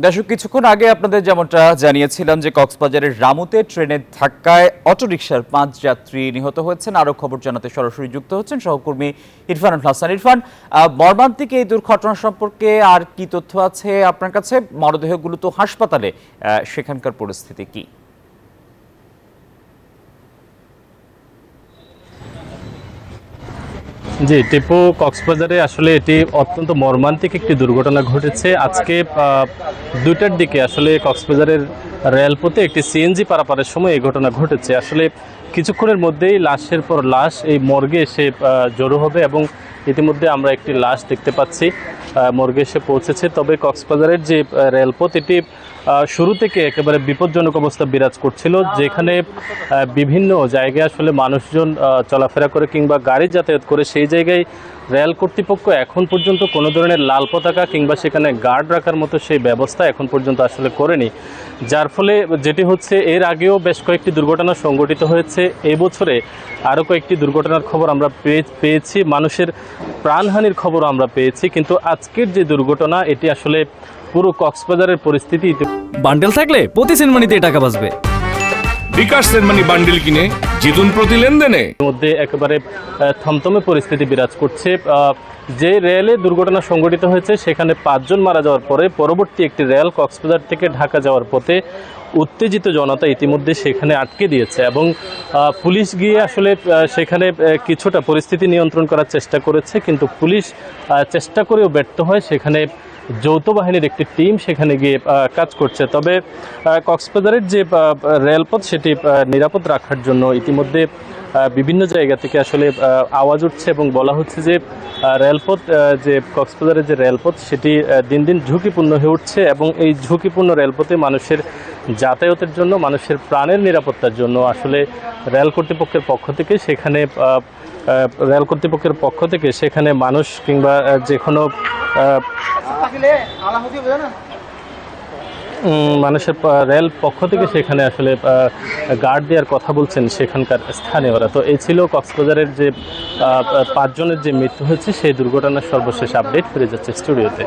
দর্শক, কিছুক্ষণ আগে আপনাদের যেমনটা জানিয়েছিলাম যে কক্সবাজারের রামুতে ট্রেনের ধাক্কায় অটোরিকশার 5 যাত্রী নিহত হয়েছেন। আরও খবর জানাতে সরাসরি যুক্ত হচ্ছেন সহকর্মী ইরফান হাসান। ইরফান, মর্মান্তিক এই দুর্ঘটনা সম্পর্কে আর কি তথ্য আছে আপনার কাছে? মরদেহগুলো তো হাসপাতালে, সেখানকার পরিস্থিতি কি? জি টিপু, কক্সবাজারে আসলে এটি অত্যন্ত মর্মান্তিক একটি দুর্ঘটনা ঘটেছে আজকে 2টার দিকে। আসলে কক্সবাজারের রেলপথে একটি সিএনজি পারাপারের সময় এই ঘটনা ঘটেছে। আসলে কিছুক্ষণের মধ্যেই লাশের পর লাশ এই মর্গে এসে জড়ো হবে এবং ইতিমধ্যে আমরা একটি লাশ দেখতে পাচ্ছি মর্গে এসে পৌঁছেছে। তবে কক্সবাজারের যে রেলপথ, এটি শুরু থেকে একেবারে বিপজ্জনক অবস্থা বিরাজ করছিল, যেখানে বিভিন্ন জায়গায় আসলে মানুষজন চলাফেরা করে কিংবা গাড়ি যাতায়াত করে। সেই জায়গায় রেল কর্তৃপক্ষ এখন পর্যন্ত কোনো ধরনের লাল পতাকা কিংবা সেখানে গার্ড রাখার মতো সেই ব্যবস্থা এখন পর্যন্ত আসলে করেনি, যার ফলে যেটি হচ্ছে, এর আগেও বেশ কয়েকটি দুর্ঘটনা সংঘটিত হয়েছে। এবছরে আরও কয়েকটি দুর্ঘটনার খবর আমরা পেয়েছি, মানুষের প্রাণহানির খবরও আমরা পেয়েছি। কিন্তু আজকের যে দুর্ঘটনা, এটি আসলে পুরো কক্সবাজারের পরিস্থিতি। বান্ডেল থাকলে প্রতি সেনমানিতে টাকা বাঁচবে। বিকাশ সেনমানি বান্ডেল কিনে জিতুন প্রতি লেনদেনে। মধ্যে একেবারে থমথমে পরিস্থিতি বিরাজ করছে। যে রেলে দুর্ঘটনা সংঘটিত হয়েছে সেখানে 5 জন মারা যাওয়ার পরে পরবর্তী একটি রেল কক্সবাজার থেকে ঢাকা যাওয়ার পথে উত্তেজিত জনতা ইতিমধ্যে সেখানে আটকে দিয়েছে এবং পুলিশ গিয়ে আসলে সেখানে কিছুটা পরিস্থিতি নিয়ন্ত্রণ করার চেষ্টা করেছে, কিন্তু পুলিশ চেষ্টা করেও ব্যর্থ হয়। সেখানে যৌথ বাহিনীর একটি টিম সেখানে গিয়ে কাজ করছে। তবে কক্সবাজারের যে রেলপথ, সেটি নিরাপদ রাখার জন্য ইতিমধ্যে বিভিন্ন জায়গা থেকে আসলে আওয়াজ উঠছে এবং বলা হচ্ছে যে রেলপথ, যে কক্সবাজারের যে রেলপথ, সেটি দিন দিন ঝুঁকিপূর্ণ হয়ে উঠছে এবং এই ঝুঁকিপূর্ণ রেলপথে মানুষের যাতায়াতের জন্য, মানুষের প্রাণের নিরাপত্তার জন্য আসলে রেল কর্তৃপক্ষের পক্ষ থেকে সেখানে মানুষ কিংবা যে কোনো মানুষের রেল পক্ষ থেকে সেখানে আসলে গার্ড দেওয়ার কথা বলছেন সেখানকার স্থানীয়রা। তো এই ছিল কক্সবাজারের যে 5 জনের যে মৃত্যু হয়েছে সেই দুর্ঘটনার সর্বশেষ আপডেট। ফিরে যাচ্ছে স্টুডিওতে।